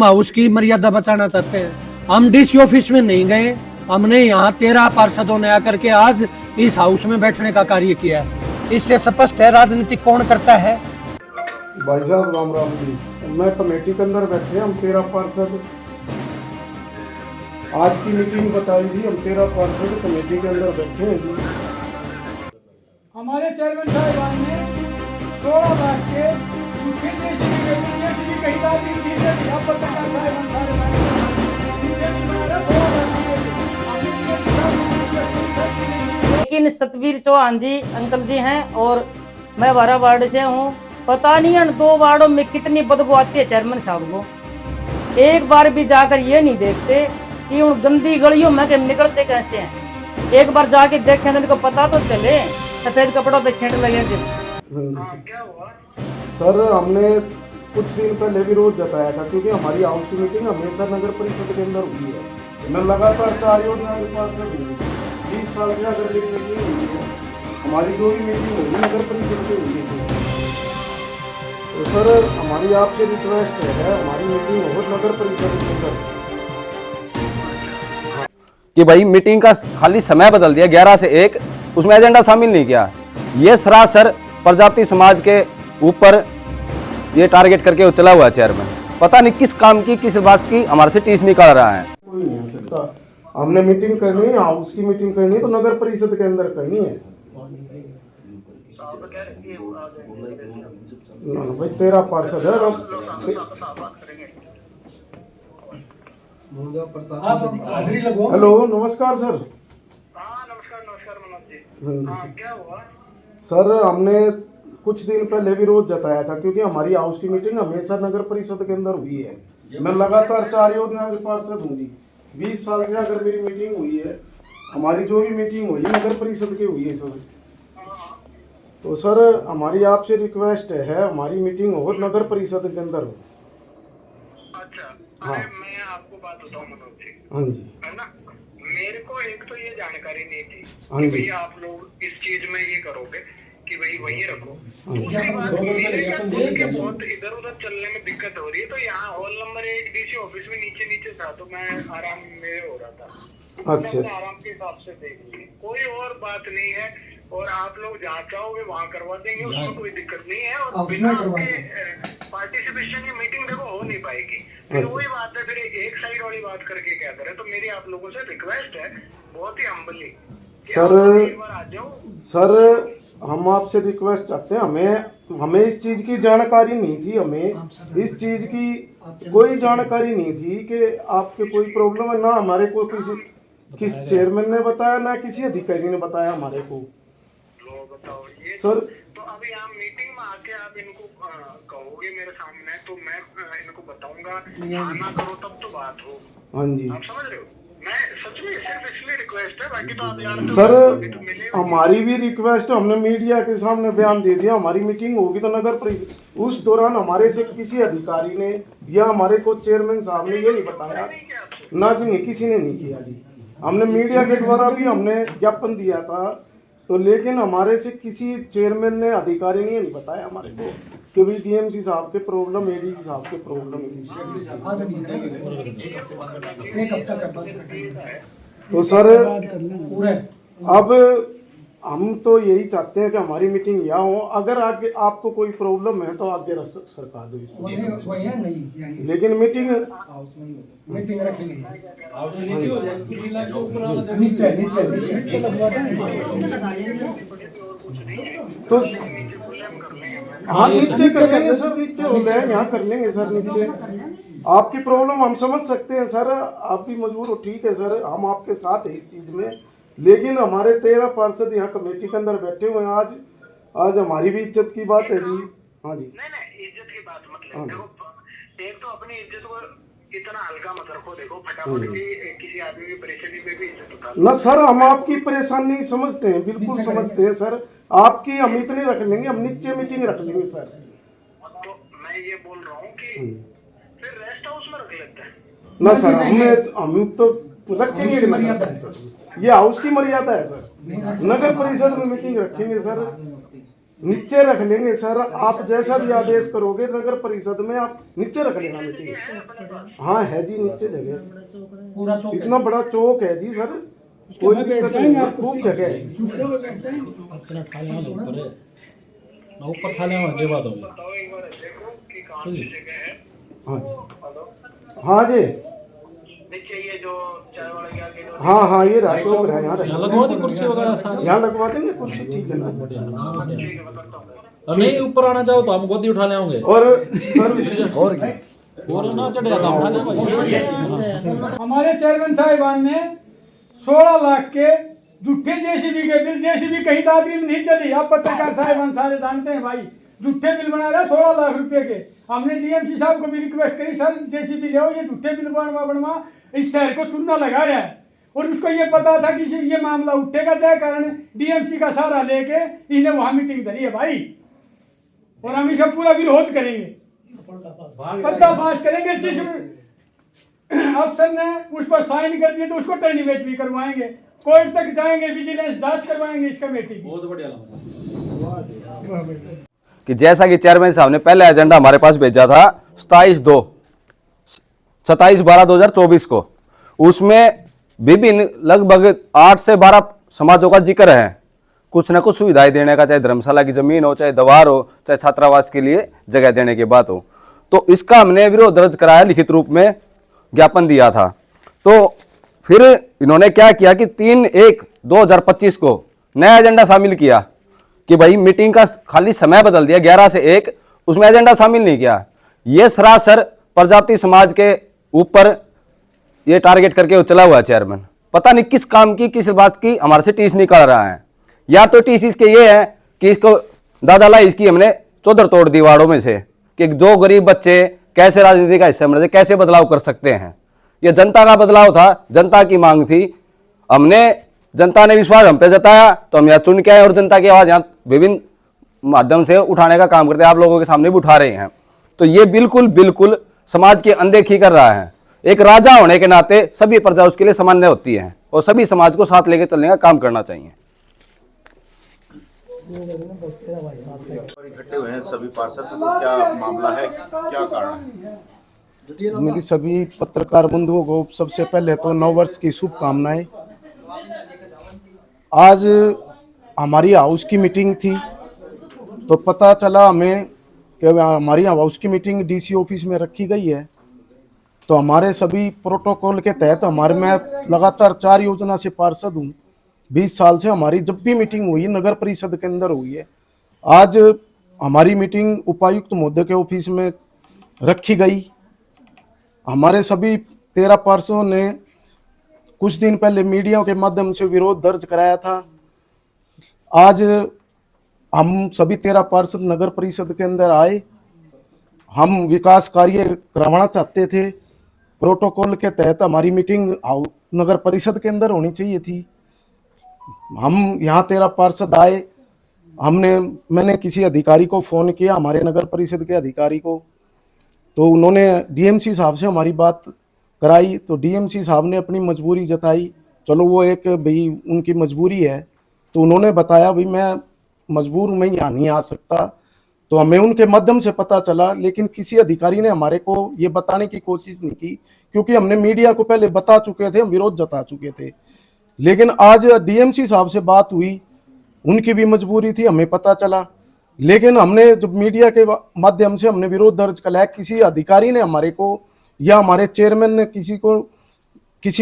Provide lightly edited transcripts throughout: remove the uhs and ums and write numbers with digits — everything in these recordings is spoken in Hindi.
हाउस की मर्यादा बचाना चाहते हैं। हम डीसी ऑफिस में नहीं गए, हमने यहाँ 13 पार्षदों ने आकर के आज इस हाउस में बैठने का कार्य किया है। इससे स्पष्ट है राजनीति कौन करता है। भाई साहब राम राम जी, मैं कमेटी के अंदर बैठे, हम 13 पार्षद आज की मीटिंग बताई थी, हम 13 पार्षद कमेटी के अंदर बैठे हैं जी। हमारे चेयरमैन साहिबान ने 16 लाख के कहीं बात नहीं की है। आप पत्रकार साहिबान लेकिन सतबीर चौहान जी अंकल जी हैं और मैं 12 वार्ड से हूँ। पता नहीं इन 2 वार्डों में कितनी बदबू आती है चेयरमैन साहब को। एक बार भी जाकर ये नहीं देखते कि उन गंदी गलियों में निकलते कैसे हैं। एक बार जाके देखें तो इनको पता तो चले। सफेद कपड़ों पे छेंट लगे थे। सर हमने कुछ दिन पहले विरोध जताया था, क्योंकि हमारी हाउस की मीटिंग हमेशा नगर परिषद के अंदर हुई है। मैं लगातार 4 योजना के पास से 20 साल से अगर मीटिंग हुई है, हमारी जो भी मीटिंग होगी नगर परिषद की हुई है। तो सर हमारी आपसे रिक्वेस्ट है, हमारी मीटिंग हो नगर परिषद के अंदर कि भाई मीटिंग का खाली समय बदल दिया 11 से 1, उसमें एजेंडा शामिल नहीं किया। ये सरासर प्रजाति समाज के ऊपर ये टारगेट करके वो चला हुआ है चेयरमैन। पता नहीं किस काम की किस बात की हमारे से टीस निकाल रहा है। कोई नहीं आ सकता। हमने मीटिंग करनी है, हाउस की मीटिंग करनी है तो नगर परिषद के अंदर करनी है। भाई 13 पार्षद है। हाजिरी लगो। हेलो नमस्कार सर। नमस्कार मनोज जी। क्या हुआ सर हमने कुछ दिन पहले विरोध जताया था, क्योंकि हमारी हाउस की मीटिंग हमेशा नगर परिषद के अंदर हुई है। मैं लगातार 4 योजना के पार्षद हूँ जी। 20 साल से अगर मेरी मीटिंग हुई है, हमारी जो भी मीटिंग हुई है नगर परिषद की हुई है सर। तो सर हमारी आपसे रिक्वेस्ट है, हमारी मीटिंग हो नगर परिषद के अंदर हो। अच्छा हाँ। मैं आपको बात बताऊं मनोज जी, हाँ जी, है ना। मेरे को एक तो ये जानकारी नहीं थी हाँ कि जी। भाई आप लोग इस चीज में ये करोगे कि भाई वहीं रखो। दूसरी बात, मेरे क्या खुद के बहुत इधर उधर चलने में दिक्कत हो रही है, तो यहाँ हॉल नंबर 1 डीसी ऑफिस में नीचे था, तो मैं आराम में हो रहा था। अच्छा। मैं आराम के हिसाब से देख ली, कोई और बात नहीं है। और आप लोग जहाँ चाहोगे वहाँ करवा देंगे, उसमें कोई दिक्कत नहीं है। और बिना आपके पार्टिसिपेशन की मीटिंग देखो हो नहीं पाएगी। फिर वही बात है, फिर एक साइड वाली बात करके क्या करें। तो मेरी आप लोगों से रिक्वेस्ट है, बहुत ही हम्बली, सर एक बार आ जाओ। सर हम आपसे रिक्वेस्ट चाहते हैं, हमें इस चीज़ की जानकारी नहीं थी। हमें इस चीज़ की कोई जानकारी नहीं थी कि आपके कोई प्रॉब्लम है। ना हमारे को किस चेयरमैन ने बताया, ना किसी अधिकारी ने बताया हमारे को। लो बताओ ये सर तो अभी आप मीटिंग में आके आप इनको कहोगे मेरे सामने, तो मैं इनको बताऊंगा। आना करो तब तो बात हो। हाँ जी आप समझ रहे हो। मैं सच में सिर्फ इसलिए रिक्वेस्ट है, बाकी तो आप जानते हो। सर अभी तो मिले हमारी भी रिक्वेस्ट, हमने मीडिया के सामने बयान दे दिया। हमारी मीटिंग होगी तो नगर परिषद, उस दौरान हमारे से किसी अधिकारी ने या हमारे को चेयरमैन साहब ने ये नहीं बताया। ना जी नहीं, किसी ने नहीं किया जी। हमने मीडिया के द्वारा भी हमने ज्ञापन दिया था, तो लेकिन हमारे से किसी चेयरमैन ने अधिकारी ने ये नहीं बताया हमारे को कि भाई डीएमसी साहब के प्रॉब्लम, एडीसी साहब के प्रॉब्लम। एक हफ्ता का बाद तो सर पूरा अब हम तो यही चाहते हैं कि हमारी मीटिंग यहाँ हो। अगर आगे आपको कोई प्रॉब्लम है तो आगे सरकार दो इसको। वही है नहीं, लेकिन मीटिंग मीटिंग रखेंगे। नीचे नीचे लगवा तो हाँ नीचे कर लेंगे सर, नीचे हो गए यहाँ कर लेंगे सर। नीचे आपकी प्रॉब्लम हम समझ सकते हैं सर, आप भी मजबूर हो, ठीक है सर, हम आपके साथ हैं इस चीज़ में। लेकिन हमारे 13 पार्षद यहाँ कमेटी के अंदर बैठे हुए हैं। आज हमारी भी इज्जत की बात है जी। हाँ जी नहीं इज्जत की बात मतलब देखो, एक तो अपनी इज्जत को इतना हल्का मत रखो। देखो फटाफट की किसी आदमी की परेशानी पे भी इज्जत उतारो ना सर। हम आपकी परेशानी समझते हैं, बिल्कुल समझते हैं सर। आपकी हम इतने रख लेंगे, हम नीचे मीटिंग रख लेंगे सर। तो मैं ये बोल रहा हूँ कि फिर रेस्ट हाउस में रख लेते हैं ना सर। हम तो रखेंगे नगर परिषद, ये हाउस की मर्यादा है सर। नगर परिषद में मीटिंग रखेंगे सर। नीचे रख लेंगे सर, आप जैसा भी आदेश करोगे नगर परिषद में आप नीचे रख लेना मीटिंग। हाँ है जी, नीचे जगह पूरा चौक इतना बड़ा चौक है जी सर, कोई दिक्कत नहीं है, खूब जगह है। अपना ठाले ऊपर है ना, ऊपर ठाले आगे बात होगी। बताओ एक बार देखो कि कहाँ की जगह है। हाँ जी, हेलो, हाँ जी, नीचे ये जो चाय वाला के आगे जो हाँ हाँ ये रहा चौक रहा, यहाँ यहाँ लगवा दी कुर्सी वगैरह सारी। यहाँ लगवा देंगे कुर्सी, ठीक है ना। ठीक है बताता हूँ। और नहीं ऊपर आना चाहो तो हम गोदी उठा ले आएंगे और सर और ना चढ़ जाता उठा ले। हमारे चेयरमैन साहिबान ने 16 लाख के झूठे जेसीबी के बिल, जेसीबी कहीं दादरी में नहीं चली, आप पत्रकार साहिबान सारे जानते हैं भाई, झूठे बिल बना रहे 16 लाख रुपए के। हमने डीएमसी साहब को भी रिक्वेस्ट करी, सर जेसीबी ले आओ, ये झूठे बिल बनवा इस शहर को चूना लगा रहा है। और उसको ये पता था कि ये मामला उठेगा, जाए कारण डीएमसी का सहारा लेके इन्हें वहां मीटिंग धरी है भाई, और हम इसका पूरा विरोध करेंगे, पर्दाफाश करेंगे। जिस अफसर ने उस पर साइन कर दिए तो उसको टर्मिनेट भी करवाएंगे, कोर्ट तक जाएंगे, विजिलेंस जांच करवाएंगे इस कमेटी की। बहुत बढ़िया कि जैसा कि चेयरमैन साहब ने पहले एजेंडा हमारे पास भेजा था 27/12/2024 को, उसमें विभिन्न लगभग 8 से 12 समाजों का जिक्र है। कुछ न कुछ सुविधाएं देने का, चाहे धर्मशाला की जमीन हो, चाहे दवार हो, चाहे छात्रावास के लिए जगह देने की बात हो। तो इसका हमने विरोध दर्ज कराया, लिखित रूप में ज्ञापन दिया था। तो फिर इन्होंने क्या किया कि 3/1/2025 को नया एजेंडा शामिल किया कि भाई मीटिंग का खाली समय बदल दिया 11 से 1, उसमें एजेंडा शामिल नहीं किया। ये सरासर प्रजापति समाज के ऊपर ये टारगेट करके वो चला हुआ है चेयरमैन। पता नहीं किस काम की, किस बात की हमारे से टीस निकाल रहा है। या तो टीस इसके ये है कि इसको दादा लाई इसकी हमने चौधर तोड़ दी वार्डों में से, कि जो गरीब बच्चे कैसे राजनीति का हिस्सा बन, कैसे बदलाव कर सकते हैं। ये जनता का बदलाव था, जनता की मांग थी, हमने, जनता ने विश्वास हम पे जताया तो हम यहाँ चुन के आए और जनता की आवाज़ यहाँ विभिन्न माध्यम से उठाने का काम करते हैं, आप लोगों के सामने भी उठा रहे हैं। तो ये बिल्कुल बिल्कुल समाज की अनदेखी कर रहा है। एक राजा होने के नाते सभी प्रजा उसके लिए सामान्य होती है और सभी समाज को साथ लेकर चलने का काम करना चाहिए। इकट्ठे हुए हैं सभी पार्षद, तो क्या मामला है, क्या कारण है? मेरी सभी पत्रकार बंधुओं को सबसे पहले तो नव वर्ष की शुभकामनाएं। आज हमारी हाउस की मीटिंग थी तो पता चला हमें कि हमारी हाउस की मीटिंग डीसी ऑफिस में रखी गई है। तो हमारे सभी प्रोटोकॉल के तहत हमारे, मैं लगातार 4 योजना से पार्षद हूँ, 20 साल से हमारी जब भी मीटिंग हुई नगर परिषद के अंदर हुई है। आज हमारी मीटिंग उपायुक्त महोदय के ऑफिस में रखी गई। हमारे सभी 13 पार्षदों ने कुछ दिन पहले मीडिया के माध्यम से विरोध दर्ज कराया था। आज हम सभी 13 पार्षद नगर परिषद के अंदर आए, हम विकास कार्य करवाना चाहते थे। प्रोटोकॉल के तहत हमारी मीटिंग नगर परिषद के अंदर होनी चाहिए थी। हम यहाँ 13 पार्षद आए, मैंने किसी अधिकारी को फ़ोन किया, हमारे नगर परिषद के अधिकारी को, तो उन्होंने डीएमसी साहब से हमारी बात कराई। तो डीएमसी साहब ने अपनी मजबूरी जताई, चलो वो एक भाई उनकी मजबूरी है, तो उन्होंने बताया भाई मैं मजबूर, मैं यहाँ नहीं आ सकता। तो हमें उनके माध्यम से पता चला, लेकिन किसी अधिकारी ने हमारे को ये बताने की कोशिश नहीं की, क्योंकि हमने मीडिया को पहले बता चुके थे, हम विरोध जता चुके थे। लेकिन आज डीएमसी साहब से बात हुई, उनकी भी मजबूरी थी, हमें पता चला। लेकिन हमने जब मीडिया के माध्यम से हमने विरोध दर्ज कराया, किसी अधिकारी ने हमारे को या हमारे चेयरमैन ने किसी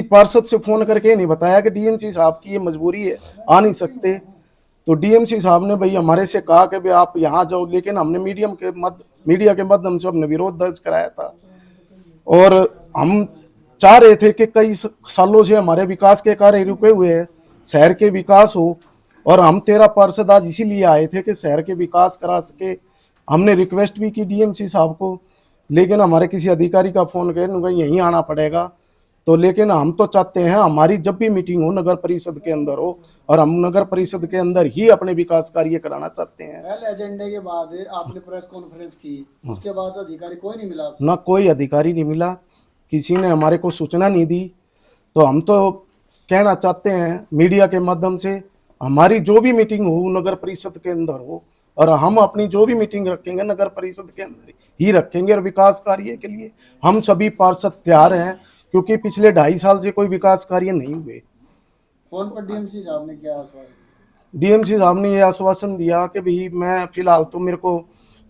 पार्षद से फ़ोन करके नहीं बताया कि डीएमसी साहब की ये मजबूरी है, आ नहीं सकते। तो डीएमसी साहब ने भाई हमारे से कहा कि भाई आप यहाँ जाओ, लेकिन हमने मीडिया के माध्यम से हमने विरोध दर्ज कराया था। और हम चाह रहे थे कि कई सालों से हमारे विकास के कार्य रुके हुए हैं, शहर के विकास हो, और हम 13 पार्षद आज इसीलिए आए थे कि शहर के विकास करा सके। हमने रिक्वेस्ट भी की डीएमसी साहब को, लेकिन हमारे किसी अधिकारी का फ़ोन कर यहीं आना पड़ेगा। तो लेकिन हम तो चाहते हैं हमारी जब भी मीटिंग हो नगर परिषद के अंदर हो, और हम नगर परिषद के अंदर ही अपने विकास कार्य कराना चाहते हैं। पहले एजेंडे के बाद आपने प्रेस कॉन्फ्रेंस की, उसके बाद अधिकारी कोई नहीं मिला? ना कोई अधिकारी नहीं मिला, किसी ने हमारे को सूचना नहीं दी। तो हम तो कहना चाहते हैं मीडिया के माध्यम से, हमारी जो भी मीटिंग हो नगर परिषद के अंदर हो, और हम अपनी जो भी मीटिंग रखेंगे नगर परिषद के अंदर ही रखेंगे और विकास कार्य के लिए हम सभी पार्षद तैयार हैं, क्योंकि पिछले 2.5 साल से कोई विकास कार्य नहीं हुए। फोन पर डीएमसी साहब ने क्या आश्वासन? डीएमसी साहब ने ये आश्वासन दिया कि भाई मैं फिलहाल तो मेरे को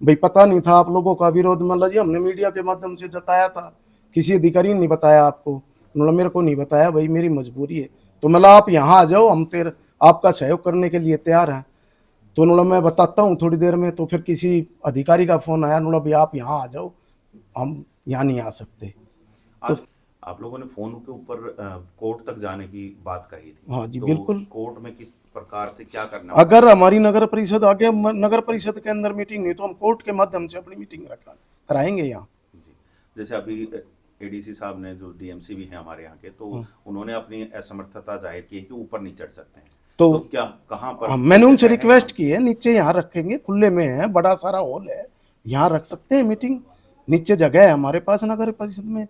भाई पता नहीं था आप लोगों का विरोध, मतलब जी हमने मीडिया के माध्यम से जताया था, किसी अधिकारी ने नहीं बताया आपको, मतलब मेरे को नहीं बताया, भाई मेरी मजबूरी है, तो मतलब आप यहाँ आ जाओ, हम तेरे आपका सहयोग करने के लिए तैयार हैं। तो मतलब मैं बताता हूँ थोड़ी देर में। तो फिर किसी अधिकारी का फोन आया, मतलब भाई आप यहाँ आ जाओ, हम यहाँ नहीं आ सकते। आज आप लोगों ने फोन के ऊपर कोर्ट तक जाने की बात कही थी। हाँ जी, तो बिल्कुल। कोर्ट में किस प्रकार से क्या करना अगर हमारी नगर परिषद आगे नगर परिषद के अंदर मीटिंग नहीं तो हम कोर्ट के माध्यम से अपनी मीटिंग कराएंगे यहाँ। जी। जैसे अभी एडीसी साहब ने, जो डीएमसी भी हैं हमारे यहाँ के, तो उन्होंने अपनी असमर्थता जाहिर की है कि ऊपर नहीं चढ़ सकते हैं, तो क्या कहाँ पर? मैंने उनसे रिक्वेस्ट की है, नीचे यहाँ रखेंगे, खुले में है, बड़ा सारा हॉल है, यहाँ रख सकते हैं मीटिंग, नीचे जगह है हमारे पास नगर परिषद में।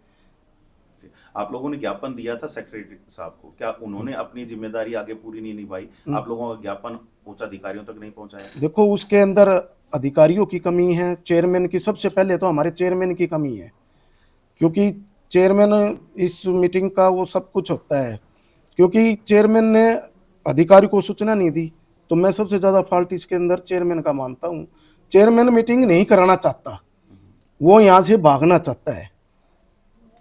आप लोगों ने ज्ञापन दिया था सेक्रेटरी साहब को, क्या उन्होंने अपनी जिम्मेदारी आगे पूरी नहीं निभाई? आप लोगों का ज्ञापन उच्च अधिकारियों तक नहीं पहुंचाया? देखो उसके अंदर अधिकारियों की कमी है, चेयरमैन की, सबसे पहले तो हमारे चेयरमैन की कमी है, क्योंकि चेयरमैन इस मीटिंग का वो सब कुछ होता है, क्योंकि चेयरमैन ने अधिकारी को सूचना नहीं दी, तो मैं सबसे ज़्यादा फॉल्ट इसके अंदर चेयरमैन का मानता हूँ। चेयरमैन मीटिंग नहीं कराना चाहता, वो यहाँ से भागना चाहता है।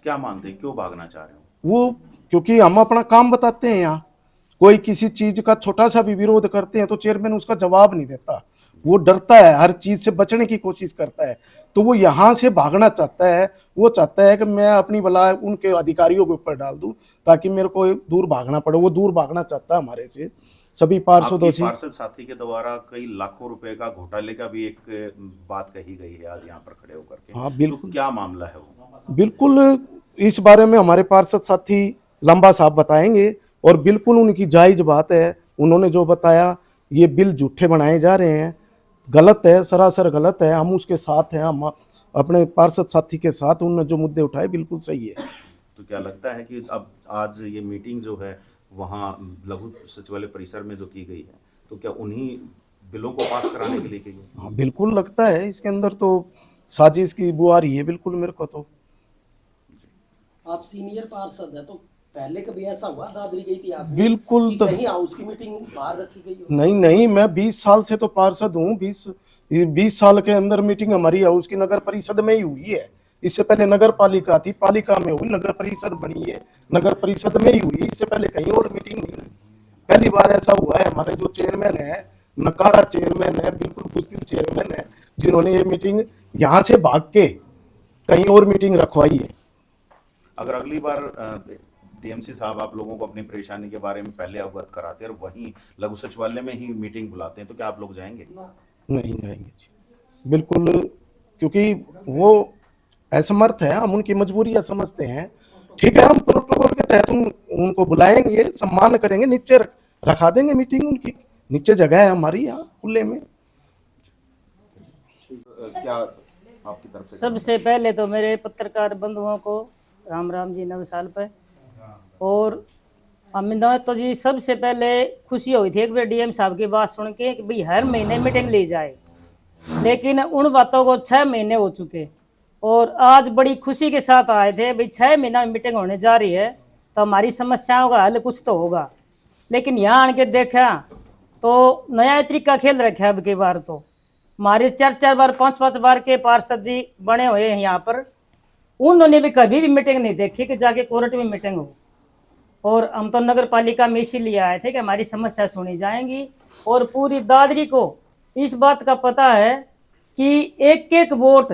क्या मानते हैं, क्यों भागना चाह रहे हो? वो क्योंकि हम अपना काम बताते हैं, यहाँ कोई किसी चीज का छोटा सा भी विरोध करते हैं तो चेयरमैन उसका जवाब नहीं देता, वो डरता है, हर चीज से बचने की कोशिश करता है, तो वो यहाँ से भागना चाहता है। वो चाहता है कि मैं अपनी बला उनके अधिकारियों के ऊपर डाल दूं ताकि मेरे को दूर भागना पड़े, वो दूर भागना चाहता है हमारे से, सभी पार्षदों से। पार्षद साथी के द्वारा कई लाखों रुपए का घोटाले का भी एक बात कही गई है आज यहाँ पर खड़े होकर के। हाँ बिल्कुल। तो क्या मामला है वो? बिल्कुल, इस बारे में हमारे पार्षद साथी लंबा साहब बताएंगे, और बिल्कुल उनकी जायज बात है, उन्होंने जो बताया ये बिल झूठे बनाए जा रहे हैं, गलत है, सरासर गलत है, हम उसके साथ हैं, हम अपने पार्षद साथी के साथ, उन्होंने जो मुद्दे उठाए बिल्कुल सही है। तो क्या लगता है कि अब आज ये मीटिंग जो है वहाँ लघु सचिवालय परिसर में जो की गई है, तो क्या उन्हीं बिलों को पास कराने के लिए की गई? हाँ बिल्कुल, लगता है इसके अंदर तो साजिश की बू आ रही है, बिल्कुल मेरे को तो। आप सीनियर पार्षद है, तो पहले कभी ऐसा हुआ दादरी के इतिहास में बिल्कुल कि कहीं हाउस की मीटिंग बाहर रखी गई हो? नहीं नहीं, मैं 20 साल से तो पार्षद हूँ, 20 साल के अंदर मीटिंग हमारी हाउस की नगर परिषद में ही हुई है। इससे पहले नगर पालिका थी, पालिका में हुई, नगर परिषद बनी है, नगर परिषद में ही हुई, इससे पहले कहीं और मीटिंग नहीं हुई। पहली बार ऐसा हुआ है। हमारे जो चेयरमैन है, नकारा चेयरमैन है, बिल्कुल बुजदिल चेयरमैन है, जिन्होंने ये मीटिंग यहाँ से भाग के कहीं और मीटिंग रखवाई है। अगर अगली बार डीएमसी साहब आप लोगों को अपनी परेशानी के बारे में पहले अवगत कराते हैं और वहीं लघु सचिवालय में ही मीटिंग बुलाते हैं, तो क्या आप लोग जाएंगे? नहीं जाएंगे जी, बिल्कुल, क्योंकि वो असमर्थ है, हम उनकी मजबूरियां समझते हैं। ठीक है, हम प्रोटोकॉल के तहत उनको बुलाएंगे, सम्मान करेंगे, नीचे रखा देंगे मीटिंग, उनकी नीचे जगह है हमारी यहाँ खुले में। क्या आपकी तरफ से? सबसे पहले तो मेरे पत्रकार बंधुओं को राम राम जी, नव साल पे। और हमें तो जी सबसे पहले खुशी हुई थी एक बार डीएम साहब की बात सुन के कि भाई हर महीने मीटिंग ली जाए, लेकिन उन बातों को 6 महीने हो चुके, और आज बड़ी खुशी के साथ आए थे भाई 6 महीना में मीटिंग होने जा रही है तो हमारी समस्याओं का हल कुछ तो होगा। लेकिन यहाँ आन के देखा तो नया तरीका खेल रखा है। अब की बार तो हमारे 4-4 बार 5-5 बार के पार्षद जी बने हुए हैं यहाँ पर, उन्होंने भी कभी भी मीटिंग नहीं देखी कि जाके कोर्ट में मीटिंग हो। और हम तो नगर पालिका में इसीलिए आए थे कि हमारी समस्या सुनी जाएंगी, और पूरी दादरी को इस बात का पता है कि एक एक वोट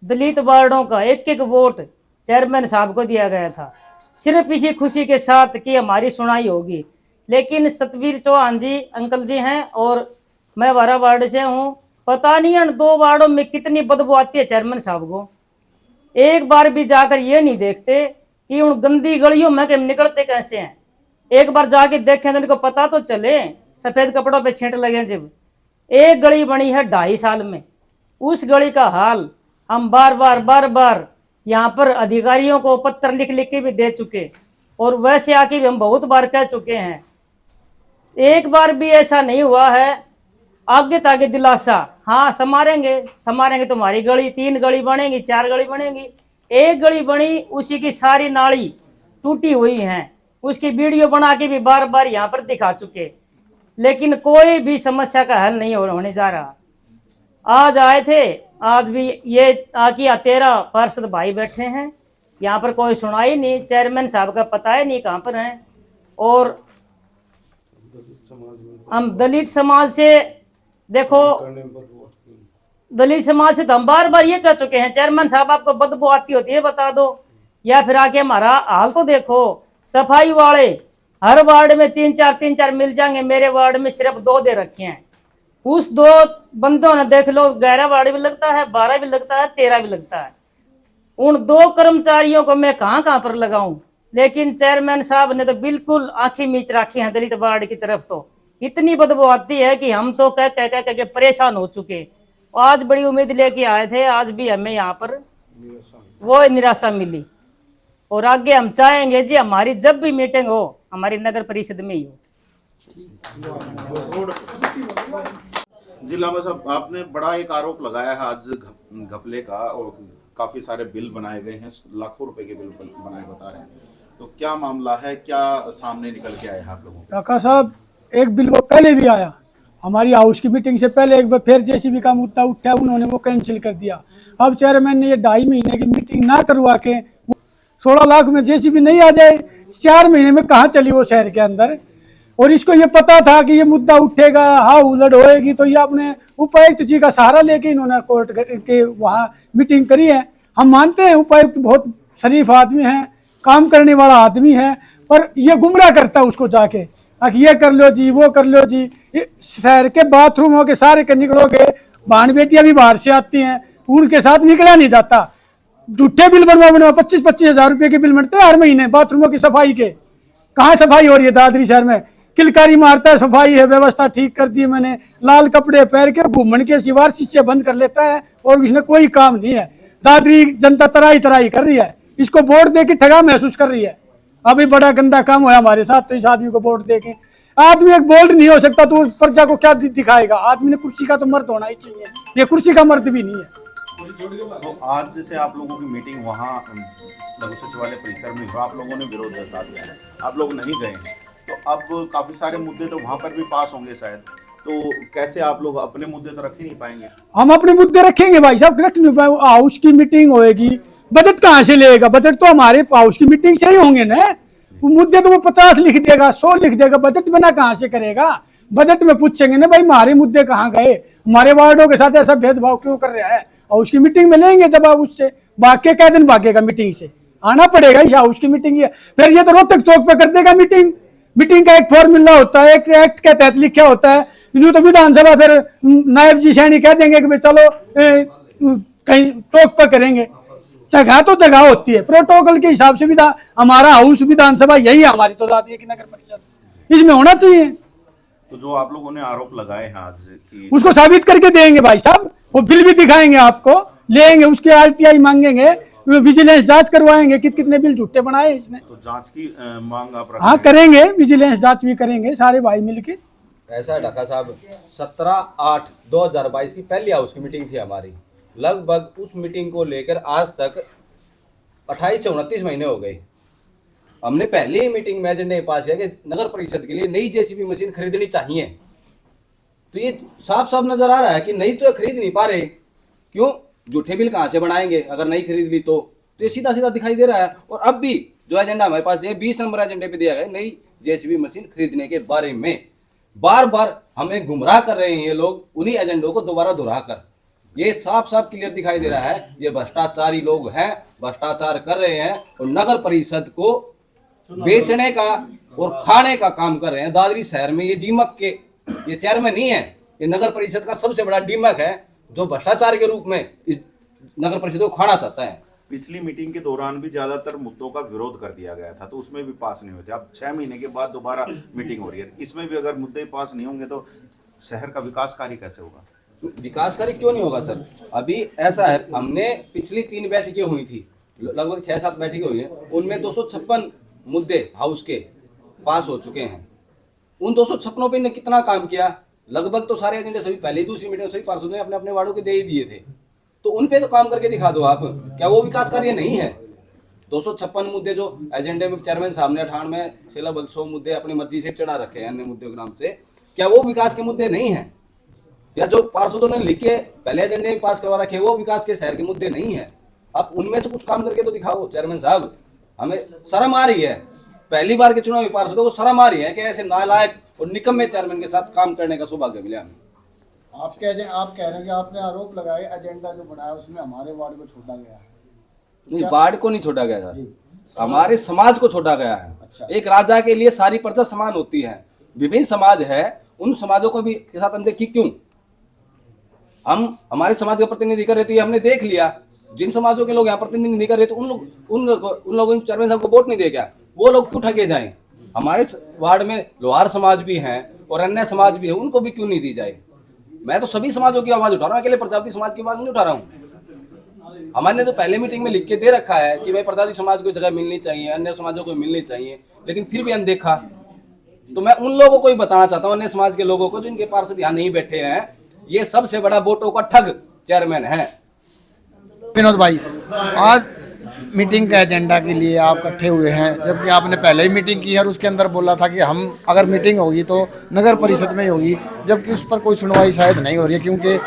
दलित वार्डों का, एक एक वोट चेयरमैन साहब को दिया गया था, सिर्फ इसी खुशी के साथ कि हमारी सुनाई होगी। लेकिन सतवीर चौहान जी अंकल जी हैं और मैं 12 वार्ड से हूँ, पता नहीं इन 2 वार्डों में कितनी बदबू आती है चेयरमैन साहब को। एक बार भी जाकर ये नहीं देखते कि उन गंदी गलियों में के निकलते कैसे हैं। एक बार जाके देखें तो इनको पता तो चले, सफेद कपड़ों पे छींट लगे। जब एक गली बनी है 2.5 साल में, उस गली का हाल हम बार बार यहाँ पर अधिकारियों को पत्र लिख लिख के भी दे चुके, और वैसे आके भी हम बहुत बार कह चुके हैं। एक बार भी ऐसा नहीं हुआ है आगे तागे दिलासा हाँ समारेंगे तुम्हारी गली 3 गली बनेगी 4 गली बनेगी। एक गली बनी उसी की सारी नाली टूटी हुई है, उसकी वीडियो बना के भी बार बार यहाँ पर दिखा चुके, लेकिन कोई भी समस्या का हल नहीं होने जा रहा। आज आए थे, आज भी ये आकी 13 पार्षद भाई बैठे हैं, यहाँ पर कोई सुनाई नहीं, चेयरमैन साहब का पता है नहीं कहाँ पर हैं। और हम दलित समाज से देखो, दलित समाज से तो हम बार बार ये कह चुके हैं, चेयरमैन साहब आपको बदबू आती होती है बता दो, या फिर आके हमारा हाल तो देखो। सफाई वाले हर वार्ड में 3-4 मिल जाएंगे, मेरे वार्ड में सिर्फ 2 दे रखे हैं। उस 2 बंदों ने देख लो 11 वार्ड भी लगता है, 12 भी लगता है, 13 भी लगता है। उन 2 कर्मचारियों को मैं कहाँ पर लगाऊं, लेकिन चेयरमैन साहब ने तो बिल्कुल आंखें मीच रखी हैं दलित वार्ड की तरफ। तो इतनी बदबू आती है कि हम तो कह कह परेशान हो चुके। आज बड़ी उम्मीद लेके आए थे, आज भी हमें यहाँ पर वो निराशा मिली। और आगे हम चाहेंगे जी हमारी जब भी मीटिंग हो हमारी नगर परिषद में ही हो। जी लामा साहब, आपने बड़ा एक आरोप लगाया है आज घपले का, और काफी सारे बिल बनाए गए हैं, लाखों रुपए के बिल बनाए बता रहे हैं, तो क्या मामला है, क्या सामने निकल के आया है आप लोगों को? काका साहब, एक बिल वो पहले भी आया, हमारी हाउस की मीटिंग से पहले एक बार फिर जेसीबी का मुद्दा उठा, उन्होंने वो कैंसिल कर दिया। अब चेयरमैन ने ये 2.5 महीने की मीटिंग ना करवा के 16 लाख में जेसीबी नहीं आ जाए, 4 महीने में कहाँ चली वो शहर के अंदर। और इसको ये पता था कि ये मुद्दा उठेगा, हाँ उलट होएगी, तो ये अपने उपायुक्त जी का सहारा लेके इन्होंने कोर्ट के वहाँ मीटिंग करी है। हम मानते हैं उपायुक्त बहुत शरीफ आदमी है, काम करने वाला आदमी है, पर ये गुमराह करता है उसको जाके, ये कर लो जी, वो कर लो जी। शहर के बाथरूमों के सारे के निकलोगे, बहन बेटियां भी बाहर से आती हैं, उनके साथ निकला नहीं जाता। झूठे बिल बनवा 25-25 हजार रुपए के बिल बनते हैं हर महीने बाथरूमों की सफाई के। कहाँ सफाई हो रही है दादरी शहर में? किलकारी मारता है, सफाई है, व्यवस्था ठीक कर दी मैंने, लाल कपड़े पहन के घूमन के सिवार शीशे बंद कर लेता है, और इसने कोई काम नहीं है। दादरी जनता तराई कर रही है, इसको वोट दे के ठगा महसूस कर रही है। अभी बड़ा गंदा काम हुआ हमारे साथ, तो इस आदमी को वोट दे के आदमी एक बोल्ड नहीं हो सकता, तो प्रजा को क्या दिखाएगा? आदमी ने कुर्सी का तो मर्द होना ही चाहिए, ये कुर्सी का मर्द भी नहीं है। तो आज जैसे आप लोगों की मीटिंग वहाँ लघु सचिवालय परिसर में हुआ, आप लोगों ने विरोध जता दिया है, आप लोग नहीं गए हैं, तो अब काफी सारे मुद्दे तो वहाँ पर भी पास होंगे शायद, तो कैसे आप लोग अपने मुद्दे तो रख ही नहीं पाएंगे? हम अपने मुद्दे रखेंगे भाई साहब, रख नहीं पाए। हाउस की मीटिंग होएगी, बजट कहाँ से लेगा? बजट तो हमारे हाउस की मीटिंग से ही होंगे ना। वो मुद्दे तो वो 50 लिख देगा, 100 लिख देगा, बजट बना कहाँ से करेगा? बजट में पूछेंगे ना भाई हमारे मुद्दे कहाँ गए, हमारे वार्डों के साथ ऐसा भेदभाव क्यों कर रहा है? और उसकी मीटिंग में लेंगे जवाब उससे। बाकी क्या दिन भागेगा मीटिंग से? आना पड़ेगा इस हाउस की मीटिंग है। फिर ये तो रोहतक चौक पे कर देगा मीटिंग। मीटिंग का एक फॉर्मूला होता है, एक एक्ट के तहत लिखा होता है। यूँ तो विधानसभा फिर नायब जी सैनी कह देंगे कि भाई चलो कहीं चौक पर करेंगे। जगह तो जगह होती है, प्रोटोकॉल के हिसाब से हमारा हाउस विधानसभा यही है, हमारी तो जाती है कि नगर परिषद, इसमें होना चाहिए। तो जो आप लोगों ने आरोप लगाए हैं आज कि उसको साबित करके देंगे भाई साहब, वो बिल भी दिखाएंगे आपको, लेंगे उसके RTI मांगेंगे, विजिलेंस जांच करवाएंगे कितने बिल झूठे बनाए इसने। तो जांच की मांग आप रख हाँ करेंगे, विजिलेंस जांच भी करेंगे सारे भाई मिलके। ऐसा है ढाका साहब, 17/8/2022 की पहली हाउस की मीटिंग थी हमारी। लगभग उस मीटिंग को लेकर आज तक 28 से 29 महीने हो गए। हमने पहले ही मीटिंग में एजेंडे पास किया कि नगर परिषद के लिए नई जेसीबी मशीन खरीदनी चाहिए। तो ये साफ साफ नजर आ रहा है कि नई तो खरीद नहीं पा रहे, क्यों? झूठे बिल कहाँ से बनाएंगे अगर नहीं खरीद ली तो ये सीधा सीधा दिखाई दे रहा है। और अब भी जो एजेंडा हमारे पास दिया 20 नंबर एजेंडे पे दिया गया नई जेसीबी मशीन खरीदने के बारे में, बार बार हमें गुमराह कर रहे हैं ये लोग उन्हीं एजेंडों को दोबारा दोहरा कर। ये साफ साफ क्लियर दिखाई दे रहा है ये भ्रष्टाचारी लोग हैं, भ्रष्टाचार कर रहे हैं और नगर परिषद को बेचने का और खाने का काम कर रहे हैं। दादरी शहर में ये डीमक के ये चेयरमैन नहीं है, ये नगर परिषद का सबसे बड़ा डीमक है जो भ्रष्टाचार के रूप में इस नगर परिषद को खाना चाहता है। पिछली मीटिंग के दौरान भी ज्यादातर मुद्दों का विरोध कर दिया गया था, तो उसमें भी पास नहीं हुए थे। अब 6 महीने के बाद दोबारा मीटिंग हो रही है, इसमें भी अगर मुद्दे पास नहीं होंगे तो शहर का विकास कार्य कैसे होगा? विकास कार्य क्यों नहीं होगा सर? अभी ऐसा है, हमने पिछली 3 बैठकें हुई थी, लगभग 6-7 बैठकें हुई हैं, उनमें 256 मुद्दे हाउस के पास हो चुके हैं। उन 256 पे ने कितना काम किया? लगभग तो सारे एजेंडे सभी पहले ही दूसरी मीटिंग सभी पार्षदों ने अपने अपने वार्डों के दे ही दिए थे, तो उन पे तो काम करके दिखा दो आप। क्या वो विकास कार्य नहीं है? 256 मुद्दे जो एजेंडे में चेयरमैन साहब ने 98 में 100 मुद्दे अपनी मर्जी से चढ़ा रखे हैं अन्य मुद्दों के नाम से, क्या वो विकास के मुद्दे नहीं है? या जो पार्षदों ने लिख के पहले एजेंडे में पास करवा रखे वो विकास के शहर के मुद्दे नहीं है? आप उनमें से कुछ काम करके तो दिखाओ चेयरमैन साहब। हमें शर्म आ रही है, पहली बार के चुनाव में पार्षदों को शर्म आ रही है कि ऐसे नालायक और निकम्मे चेयरमैन के साथ काम करने का सौभाग्य मिला हमें। आप कह रहे हैं कि आपने आरोप लगाया एजेंडा जो बनाया उसमें हमारे वार्ड को छोड़ा गया है। नहीं, वार्ड को नहीं छोड़ा गया सर, हमारे समाज को छोड़ा गया है। अच्छा। एक राजा के लिए सारी प्रजा समान होती है, विभिन्न समाज है, उन समाजों को भी के साथ अनदेखी क्यों? हम हमारे समाज का प्रतिनिधि कर रहे थे, हमने देख लिया जिन समाजों के लोग यहाँ प्रतिनिधि नहीं कर रहे तो उन लोगों चेयरमैन साहब को वोट नहीं दे क्या? वो लोग क्यों ठगे जाएं? हमारे वार्ड में लोहार समाज भी हैं और अन्य समाज भी है, उनको भी क्यों नहीं दी जाए? मैं तो सभी समाजों की आवाज उठा रहा हूँ, अकेले प्रजापति समाज की आवाज नहीं उठा रहा हूँ। हमारे तो पहले मीटिंग में लिख के दे रखा है कि भाई प्रजापति समाज को जगह मिलनी चाहिए, अन्य समाजों को मिलनी चाहिए, लेकिन फिर भी अनदेखा। तो मैं उन लोगों को ही बताना चाहता हूँ, अन्य समाज के लोगों को जिनके पार्षद यहाँ नहीं बैठे हैं, ये सबसे बड़ा वोटों का ठग चेयरमैन है। विनोद भाई, आज मीटिंग के एजेंडा के लिए आप इकट्ठे हुए हैं, जबकि आपने पहले ही मीटिंग की है और उसके अंदर बोला था कि हम अगर मीटिंग होगी तो नगर परिषद में ही होगी, जबकि उस पर कोई सुनवाई शायद नहीं हो रही है, क्योंकि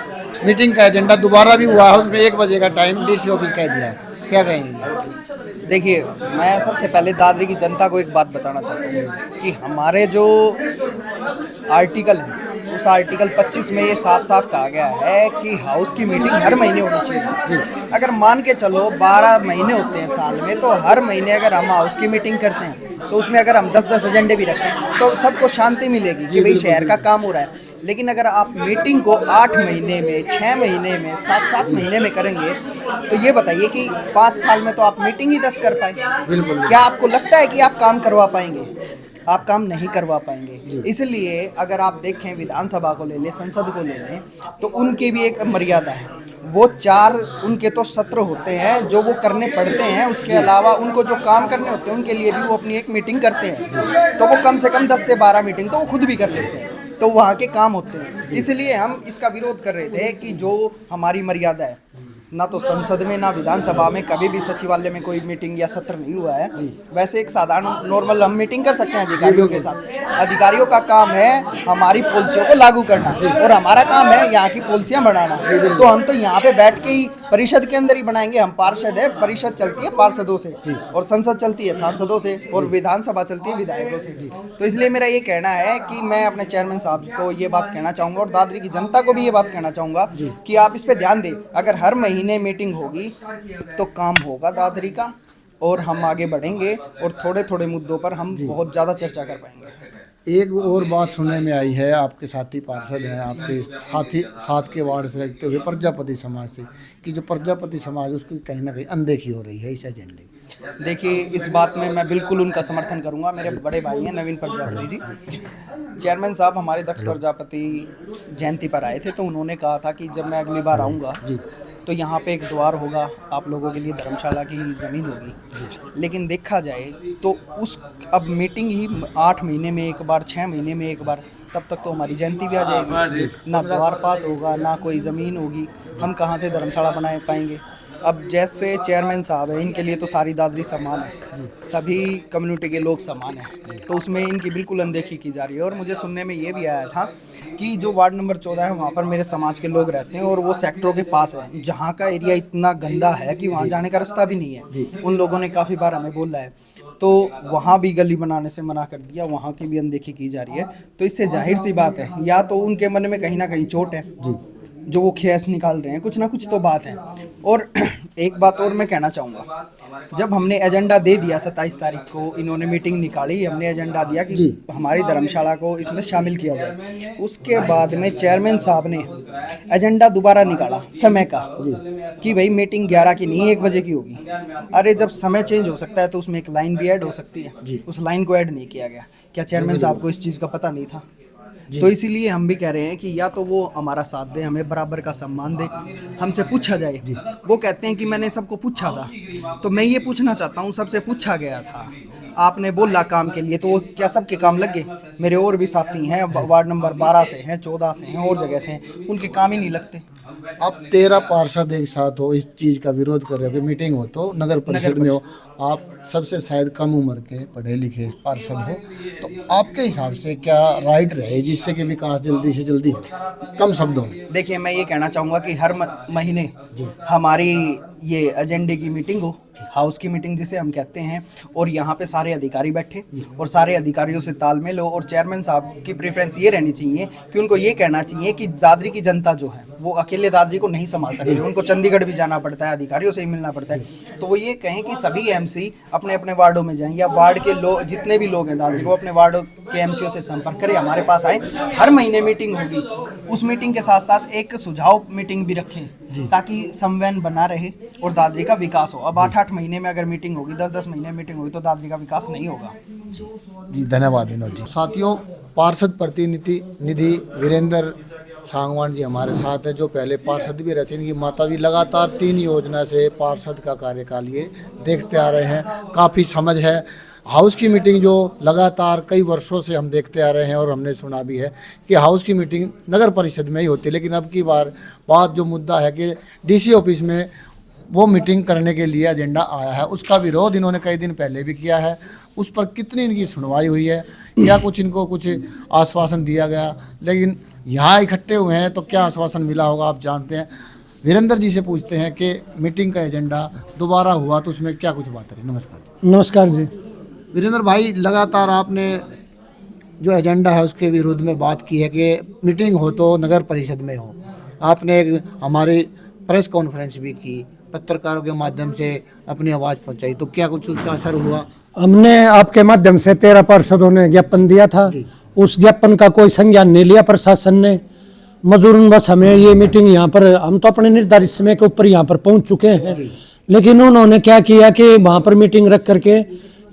मीटिंग का एजेंडा दोबारा भी हुआ है, उसमें 1 बजे का टाइम डीसी ऑफिस कह दिया है। क्या कहेंगे? देखिए, मैं सबसे पहले दादरी की जनता को एक बात बताना चाहता हूँ कि हमारे जो आर्टिकल है उस आर्टिकल 25 में ये साफ साफ कहा गया है कि हाउस की मीटिंग हर महीने होनी चाहिए। अगर मान के चलो 12 महीने होते हैं साल में, तो हर महीने अगर हम हाउस की मीटिंग करते हैं तो उसमें अगर हम 10-10 एजेंडे भी रखें तो सबको शांति मिलेगी कि भाई शहर का काम हो रहा है। लेकिन अगर आप मीटिंग को 8 महीने में, 6 महीने में, 7-7 महीने में करेंगे तो ये बताइए कि 5 साल में तो आप मीटिंग ही 10 कर पाएंगे। बिल्कुल। क्या आपको लगता है कि आप काम करवा पाएंगे? आप काम नहीं करवा पाएंगे। इसलिए अगर आप देखें विधानसभा को ले लें, संसद को ले लें, तो उनकी भी एक मर्यादा है। वो 4 उनके तो सत्र होते हैं जो वो करने पड़ते हैं, उसके अलावा उनको जो काम करने होते हैं उनके लिए भी वो अपनी एक मीटिंग करते हैं। तो वो कम से कम 10 से 12 मीटिंग तो वो खुद भी कर लेते हैं, तो वहाँ के काम होते हैं। इसलिए हम इसका विरोध कर रहे थे कि जो हमारी मर्यादा है, ना तो संसद में ना विधानसभा में कभी भी सचिवालय में कोई मीटिंग या सत्र नहीं हुआ है। वैसे एक साधारण नॉर्मल हम मीटिंग कर सकते हैं अधिकारियों के साथ। अधिकारियों का काम है हमारी पॉलिसियों को लागू करना और हमारा काम है यहाँ की पॉलिसियाँ बनाना। तो हम तो यहाँ पे बैठ के ही परिषद के अंदर ही बनाएंगे। हम पार्षद है, परिषद चलती है पार्षदों से और संसद चलती है सांसदों से और विधानसभा चलती है विधायकों से। तो इसलिए मेरा ये कहना है कि मैं अपने चेयरमैन साहब को ये बात कहना चाहूँगा और दादरी की जनता को भी ये बात कहना चाहूँगा कि आप इस पर ध्यान दें। अगर हर महीने मीटिंग होगी तो काम होगा दादरी का और हम आगे बढ़ेंगे और थोड़े थोड़े मुद्दों पर हम बहुत ज़्यादा चर्चा कर पाएंगे। एक और बात सुनने में आई है, आपके साथी पार्षद हैं, आपके साथ के वार्ड से रहते हुए प्रजापति समाज से, कि जो प्रजापति समाज उसकी कहीं ना कहीं अनदेखी हो रही है इस एजेंडे की। देखिए, इस बात में मैं बिल्कुल उनका समर्थन करूंगा। मेरे बड़े भाई हैं नवीन प्रजापति जी, चेयरमैन साहब हमारे दक्ष प्रजापति जयंती पर आए थे, तो उन्होंने कहा था कि जब मैं अगली बार आऊँगा तो यहाँ पे एक द्वार होगा, आप लोगों के लिए धर्मशाला की ज़मीन होगी। लेकिन देखा जाए तो उस अब मीटिंग ही 8 महीने में एक बार, 6 महीने में एक बार, तब तक तो हमारी जयंती भी आ जाएगी, ना द्वार पास होगा ना कोई ज़मीन होगी, हम कहाँ से धर्मशाला बना पाएंगे। अब जैसे चेयरमैन साहब हैं, इनके लिए तो सारी दादरी समान है, सभी कम्युनिटी के लोग समान हैं, तो उसमें इनकी बिल्कुल अनदेखी की जा रही है। और मुझे सुनने में ये भी आया था कि जो वार्ड नंबर 14 है वहाँ पर मेरे समाज के लोग रहते हैं और वो सेक्टरों के पास है, जहाँ का एरिया इतना गंदा है कि वहाँ जाने का रास्ता भी नहीं है। उन लोगों ने काफ़ी बार हमें बोला है, तो वहाँ भी गली बनाने से मना कर दिया, वहाँ की भी अनदेखी की जा रही है। तो इससे जाहिर सी बात है, या तो उनके मन में कहीं ना कहीं चोट है जो वो खैस निकाल रहे हैं, कुछ ना कुछ तो बात है। और एक बात और मैं कहना चाहूँगा, जब हमने एजेंडा दे दिया 27 तारीख को, इन्होंने मीटिंग निकाली, हमने एजेंडा दिया कि हमारी धर्मशाला को इसमें शामिल किया जाए। उसके बाद में चेयरमैन साहब ने एजेंडा दोबारा निकाला समय का कि भाई मीटिंग 11 की नहीं 1 बजे की होगी। अरे जब समय चेंज हो सकता है तो उसमें एक लाइन भी ऐड हो सकती है, उस लाइन को ऐड नहीं किया गया। क्या चेयरमैन साहब को इस चीज़ का पता नहीं था? तो इसीलिए हम भी कह रहे हैं कि या तो वो हमारा साथ दे, हमें बराबर का सम्मान दे, हमसे पूछा जाए। वो कहते हैं कि मैंने सबको पूछा था, तो मैं ये पूछना चाहता हूँ, सबसे पूछा गया था आपने बोला काम के लिए, तो वो क्या सबके काम लग गए? मेरे और भी साथी हैं, वार्ड नंबर 12 से हैं, 14 से हैं, और जगह से हैं, उनके काम ही नहीं लगते। आप 13 पार्षद एक साथ हो, इस चीज़ का विरोध कर रहे हो कि मीटिंग हो तो नगर परिषद में हो, आप सबसे शायद कम उम्र के पढ़े लिखे पार्षद हो, तो आपके हिसाब से क्या राइट रहे जिससे कि विकास जल्दी से जल्दी हो? कम शब्दों में देखिए, मैं ये कहना चाहूँगा कि हर महीने हमारी ये एजेंडे की मीटिंग हो, हाउस की मीटिंग जिसे हम कहते हैं, और यहाँ पे सारे अधिकारी बैठे और सारे अधिकारियों से तालमेल हो, और चेयरमैन साहब की प्रेफरेंस ये रहनी चाहिए कि उनको ये कहना चाहिए कि दादरी की जनता जो है वो अकेले दादरी को नहीं संभाल सकती, उनको चंडीगढ़ भी जाना पड़ता है, अधिकारियों से ही मिलना पड़ता है। तो वो ये कहें कि सभी एमसी अपने अपने वार्डों में जाएं, या वार्ड के लोग जितने भी लोग हैं दादरी को अपने वार्ड के एमसीओ से संपर्क करें, हमारे पास आए। हर महीने मीटिंग होगी, उस मीटिंग के साथ साथ एक सुझाव मीटिंग भी रखें ताकि समन्वय बना रहे और दादरी का विकास हो। अब 8-8 महीने में अगर मीटिंग होगी, 10-10 महीने मीटिंग होगी, तो दादरी का विकास नहीं होगा। जी धन्यवाद विनोद जी। साथियों, पार्षद प्रतिनिधि वीरेंद्र सांगवान जी हमारे साथ है, जो पहले पार्षद भी रहे थे। इनकी माता भी लगातार 3 योजना से पार्षद का कार्यकाल ये देखते आ रहे हैं, काफ़ी समझ है। हाउस की मीटिंग जो लगातार कई वर्षों से हम देखते आ रहे हैं और हमने सुना भी है कि हाउस की मीटिंग नगर परिषद में ही होती है, लेकिन अब की बात जो मुद्दा है कि डीसी ऑफिस में वो मीटिंग करने के लिए एजेंडा आया है, उसका विरोध इन्होंने कई दिन पहले भी किया है। उस पर कितनी इनकी सुनवाई हुई है, क्या कुछ इनको कुछ आश्वासन दिया गया, लेकिन यहाँ इकट्ठे हुए हैं तो क्या आश्वासन मिला होगा आप जानते हैं। वीरेंद्र जी से पूछते हैं कि मीटिंग का एजेंडा दोबारा हुआ तो उसमें क्या कुछ बात रही। नमस्कार। नमस्कार जी। वीरेंद्र भाई, लगातार आपने जो एजेंडा है उसके विरोध में बात की है कि मीटिंग हो तो नगर परिषद में हो। आपने एक हमारी प्रेस कॉन्फ्रेंस भी की, पत्रकारों के माध्यम से अपनी आवाज़ पहुंचाई, तो क्या कुछ उसका असर हुआ? हमने आपके माध्यम से 13 पार्षदों ने ज्ञापन दिया था, उस ज्ञापन का कोई संज्ञान नहीं लिया प्रशासन ने। मजबूरन बस हमें ये मीटिंग यहाँ पर, हम तो अपने निर्धारित समय के ऊपर यहाँ पर पहुँच चुके हैं, लेकिन उन्होंने क्या किया कि वहाँ पर मीटिंग रख करके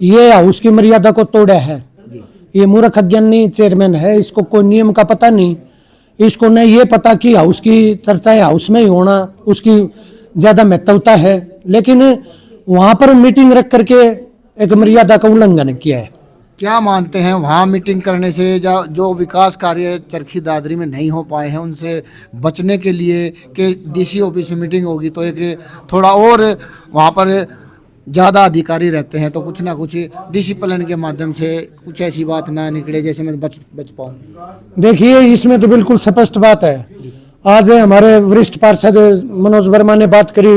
ये हाउस की मर्यादा को तोड़ा है। ये मूर्ख अज्ञानी चेयरमैन है, इसको कोई नियम का पता नहीं, इसको नहीं ये पता कि हाउस की चर्चाएं हाउस में ही होना उसकी ज़्यादा महत्वता है, लेकिन वहाँ पर मीटिंग रख करके एक मर्यादा का उल्लंघन किया है। क्या मानते हैं वहाँ मीटिंग करने से जो विकास कार्य चरखी दादरी में नहीं हो पाए हैं उनसे बचने के लिए कि डीसी ऑफिस में मीटिंग होगी तो एक थोड़ा और वहाँ पर ज़्यादा अधिकारी रहते हैं, तो कुछ ना कुछ डिसिप्लिन के माध्यम से कुछ ऐसी बात ना निकले जैसे मैं बच पाऊँ? देखिए, इसमें तो बिल्कुल स्पष्ट बात है। आज हमारे वरिष्ठ पार्षद मनोज वर्मा ने बात करी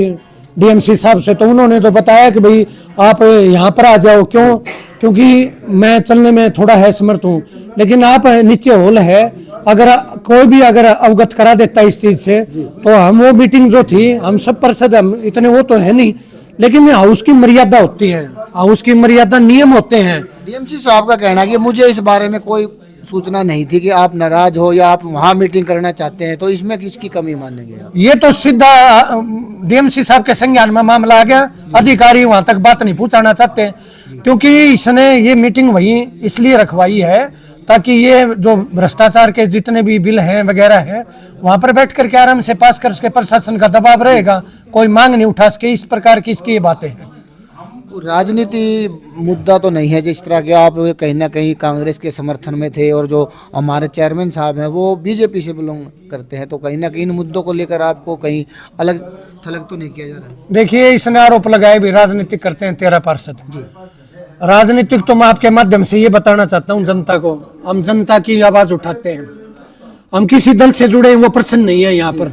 डीएमसी साहब से, तो उन्होंने तो बताया कि भाई आप यहाँ पर आ जाओ। क्यों? क्योंकि मैं चलने में थोड़ा है समर्थ हूँ, लेकिन आप नीचे हॉल है, अगर कोई भी अगर अवगत करा देता इस चीज़ से तो हम वो मीटिंग जो थी, हम सब पार्षद हम इतने वो तो है नहीं, लेकिन हाउस की मर्यादा होती है, हाउस की मर्यादा नियम होते हैं। डीएमसी साहब का कहना है कि मुझे इस बारे में कोई सूचना नहीं थी कि आप नाराज हो या आप वहाँ मीटिंग करना चाहते हैं, तो इसमें किसकी कमी मानेंगे आप? ये तो सीधा डीएमसी साहब के संज्ञान में मामला आ गया, अधिकारी वहां तक बात नहीं पहुंचाना चाहते, क्योंकि इसने ये मीटिंग वही इसलिए रखवाई है ताकि ये जो भ्रष्टाचार के जितने भी बिल हैं वगैरह है वहां पर बैठ करके आराम से पास कर सके, प्रशासन का दबाव रहेगा, कोई मांग नहीं उठा सके, इस प्रकार की इसकी ये बातें हैं। राजनीति मुद्दा तो नहीं है, जिस तरह के आप कहीं ना कहीं कांग्रेस के समर्थन में थे और जो हमारे चेयरमैन साहब हैं वो बीजेपी से बिलोंग करते हैं, तो कहीं ना कहीं इन मुद्दों को लेकर आपको कहीं अलग थलग तो नहीं किया जा रहा? देखिए, इसने आरोप लगाए भी राजनीतिक करते हैं 13 पार्षद। राजनीतिक तो मैं आपके माध्यम से ये बताना चाहता हूँ जनता को, हम जनता की आवाज उठाते हैं, हम किसी दल से जुड़े वो प्रश्न नहीं है यहाँ पर,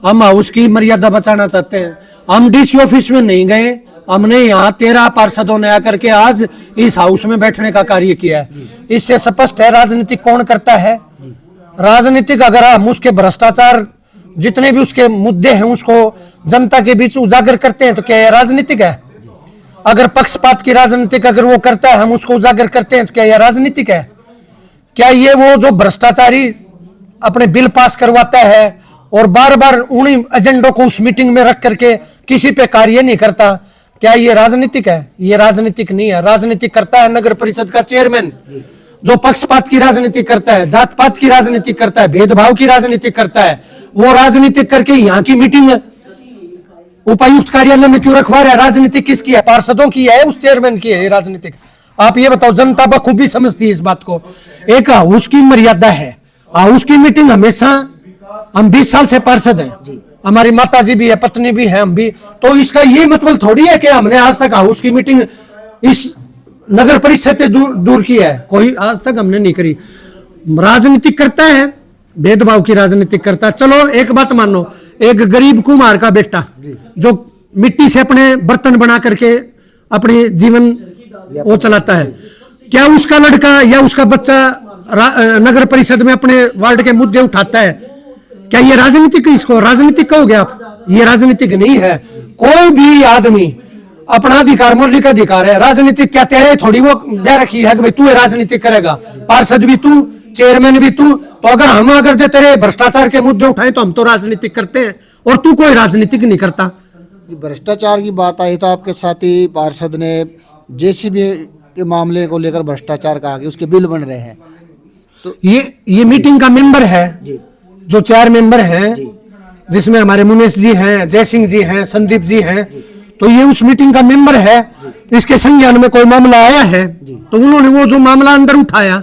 हम हाउस की मर्यादा बचाना चाहते हैं। हम डीसी ऑफिस में नहीं गए, हमने यहाँ 13 पार्षदों ने आकर के आज इस हाउस में बैठने का कार्य किया है। इससे स्पष्ट है राजनीतिक कौन करता है। राजनीतिक अगर हम उसके भ्रष्टाचार जितने भी उसके मुद्दे हैं उसको जनता के बीच उजागर करते हैं तो क्या यह राजनीतिक है? अगर पक्षपात की राजनीतिक अगर वो करता है, हम उसको उजागर करते हैं तो क्या यह राजनीतिक है? क्या ये वो जो भ्रष्टाचारी अपने बिल पास करवाता है और बार बार उन्हीं एजेंडों को उस मीटिंग में रख करके किसी पे कार्य नहीं करता, क्या ये राजनीतिक है? ये राजनीतिक नहीं है। राजनीतिक करता है नगर परिषद का चेयरमैन, जो पक्षपात की राजनीति करता है, जात पात की राजनीति करता है, भेदभाव की राजनीति करता है, वो राजनीतिक करके यहाँ की मीटिंग उपायुक्त कार्यालय में क्यों रखवा रहा है? राजनीति किसकी है? पार्षदों की है, उस चेयरमैन की है। राजनीतिक आप ये बताओ, जनता बखूबी समझती है इस बात को। एक हाउस की मर्यादा है, हाउस की मीटिंग हमेशा, हम 20 साल से पार्षद हैं, हमारी माता जी भी है, पत्नी भी है, हम भी, तो इसका ये मतलब थोड़ी है कि हमने आज तक हाउस की मीटिंग इस नगर परिषद से दूर की है, कोई आज तक हमने नहीं करी। राजनीतिक करता है, भेदभाव की राजनीतिक करता है। चलो एक बात मानो, एक गरीब कुम्हार का बेटा जो मिट्टी से अपने बर्तन बना करके अपने जीवन वो चलाता है, क्या उसका लड़का या उसका बच्चा नगर परिषद में अपने वार्ड के मुद्दे उठाता है? क्या ये राजनीतिक, इसको राजनीतिक कहोगे आप? ये राजनीतिक नहीं है। कोई भी आदमी अपना अधिकार, मौलिक अधिकार है। राजनीतिक क्या तेरे थोड़ी वो दे रखी है कि भाई तू राजनीतिक करेगा, पार्षद भी तू, चेयरमैन भी तू। तो अगर जो तेरे भ्रष्टाचार के मुद्दे उठाए तो हम तो राजनीतिक करते हैं, और तू कोई राजनीतिक नहीं करता। भ्रष्टाचार की बात आई तो आपके साथी पार्षद ने जेसीबी के मामले को लेकर भ्रष्टाचार कहा कि उसके बिल बन रहे हैं, तो ये मीटिंग का मेंबर है, जो 4 मेंबर हैं, जिसमें हमारे मुनेश जी हैं, जय सिंह जी हैं, संदीप जी हैं, तो ये उस मीटिंग का मेंबर है। इसके संज्ञान में कोई मामला आया है तो उन्होंने वो जो मामला अंदर उठाया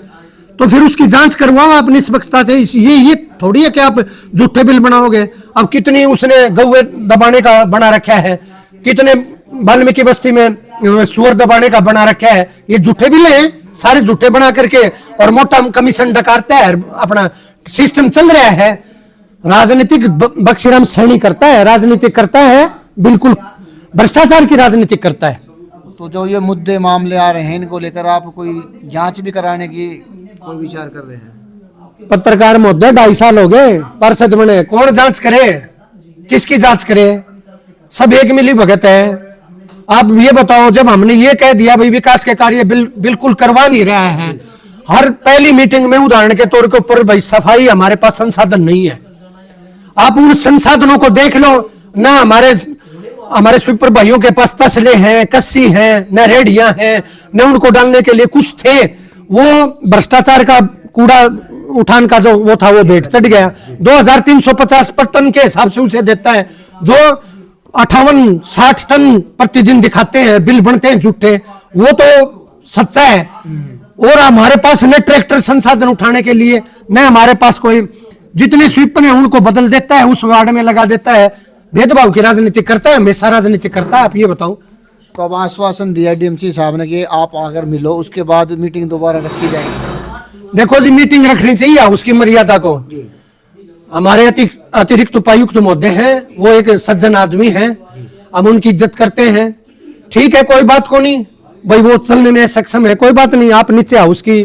तो फिर उसकी जांच करवाओ आप निष्पक्षता से। ये थोड़ी है कि आप झूठे बिल बनाओगे। अब कितनी उसने गौवे दबाने का बना रखा है, कितने वाल्मीकि बस्ती में सुअर दबाने का बना रखा है, ये झूठे बिल हैं, सारे झूठे बना करके, और मोटा कमीशन डकारता है, अपना सिस्टम चल रहा है। राजनीतिक बख्शीराम सैनी करता है, राजनीतिक करता है, बिल्कुल भ्रष्टाचार की राजनीति करता है। तो जो ये मुद्दे मामले आ रहे हैं इनको लेकर आप कोई जांच भी कराने की कोई विचार कर रहे हैं? पत्रकार महोदय 2.5 साल हो गए पार्षद बने, कौन जांच करे, किसकी जांच करे? सब एक मिली भगत है। आप ये बताओ, जब हमने ये कह दिया भाई विकास के कार्य बिल्कुल करवा नहीं रहा है, हर पहली मीटिंग में उदाहरण के तौर के ऊपर भाई सफाई, हमारे पास संसाधन नहीं है, आप उन संसाधनों को देख लो ना। हमारे स्वीपर भाइयों के पास तसले हैं, कस्सी हैं, न रेडियां हैं, न उनको डालने के लिए कुछ थे। वो भ्रष्टाचार का कूड़ा उठान का जो वो था वो भेंट चढ़ गया। 2350 टन के हिसाब से उसे देता है, जो 58-60 टन प्रतिदिन दिखाते हैं, बिल बनते हैं झूठे, वो तो सच्चा है। और हमारे पास न ट्रैक्टर संसाधन उठाने के लिए, न हमारे पास कोई, जितने स्वीपर हैं उनको बदल देता है, उस वार्ड में लगा देता है। भेदभाव की राजनीति करता है, हमेशा राजनीति करता है। आप ये बताओ। तो अब आश्वासन दिया डीएमसी साहब ने कि आप अगर मिलो उसके बाद मीटिंग दोबारा रखी जाएगी। देखो जी, मीटिंग रखनी चाहिए उसकी मर्यादा को। हमारे अतिरिक्त उपायुक्त महोदय हैं, वो एक सज्जन आदमी हैं, हम उनकी इज्जत करते हैं। ठीक है, कोई बात को नहीं भाई, वो चलने में सक्षम है, कोई बात नहीं। आप नीचे हाउस की,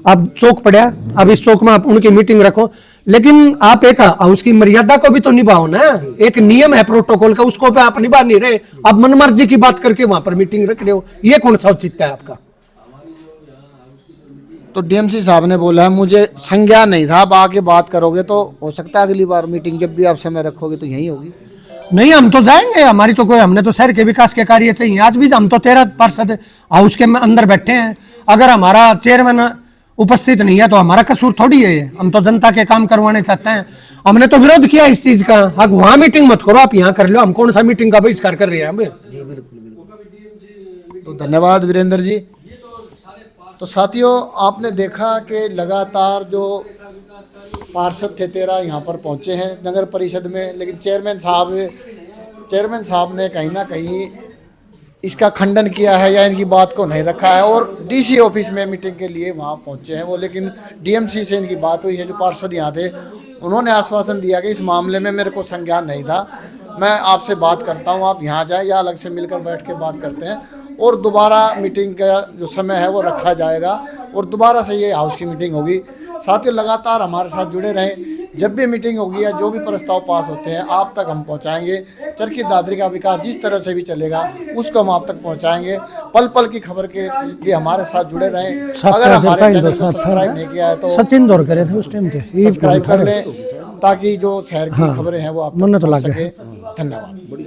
अब चौक पड़ा, अब इस चौक में आप उनकी मीटिंग रखो, लेकिन आप एक हाउस की मर्यादा को भी तो निभाओ ना। एक नियम है प्रोटोकॉल का, उसको भी आप निभा नहीं रहे। आप मनमर्जी की बात करके वहां पर मीटिंग रख रहे हो, ये कौन सा औचित्य है आपका? तो डीएमसी साहब ने बोला है मुझे संज्ञान नहीं था, आप आके बात करोगे तो हो सकता है अगली बार मीटिंग जब भी आप समय रखोगे तो यही होगी। नहीं, हम तो जाएंगे, हमारी तो कोई, हमने तो शहर के विकास के कार्य चाहिए। आज भी हम तो 13 पार्षद हाउस के अंदर बैठे हैं, अगर हमारा चेयरमैन उपस्थित नहीं है तो हमारा कसूर थोड़ी है। हम तो जनता के काम करवाने चाहते हैं, हमने तो विरोध किया इस चीज का। अब वहां मीटिंग मत करो, आप यहाँ कर लो, हम कौन सा मीटिंग का बहिष्कार कर रहे हैं? जी बिल्कुल। तो धन्यवाद वीरेंद्र जी। तो साथियों, आपने देखा कि लगातार जो पार्षद थे 13 यहाँ पर पहुँचे हैं नगर परिषद में, लेकिन चेयरमैन साहब ने कहीं ना कहीं इसका खंडन किया है या इनकी बात को नहीं रखा है, और डीसी ऑफिस में मीटिंग के लिए वहाँ पहुँचे हैं वो। लेकिन डीएमसी से इनकी बात हुई है, जो पार्षद यहाँ थे, उन्होंने आश्वासन दिया कि इस मामले में मेरे को संज्ञान नहीं था, मैं आपसे बात करता हूँ, आप यहाँ जाएँ या अलग से मिलकर बैठ के बात करते हैं, और दोबारा मीटिंग का जो समय है वो रखा जाएगा और दोबारा से ये हाउस की मीटिंग होगी। साथियों, लगातार हमारे साथ जुड़े रहें, जब भी मीटिंग होगी या जो भी प्रस्ताव पास होते हैं आप तक हम पहुंचाएंगे। चरखी दादरी का विकास जिस तरह से भी चलेगा उसको हम आप तक पहुंचाएंगे। पल पल की खबर के लिए हमारे साथ जुड़े रहें। अगर हमारे चैनल को सब्सक्राइब नहीं किया है तो सचिन दौर करे थे उस टाइम पे सब्सक्राइब कर लें, ताकि जो शहर की खबरें हैं वो आप तक पहुंच सके। धन्यवाद।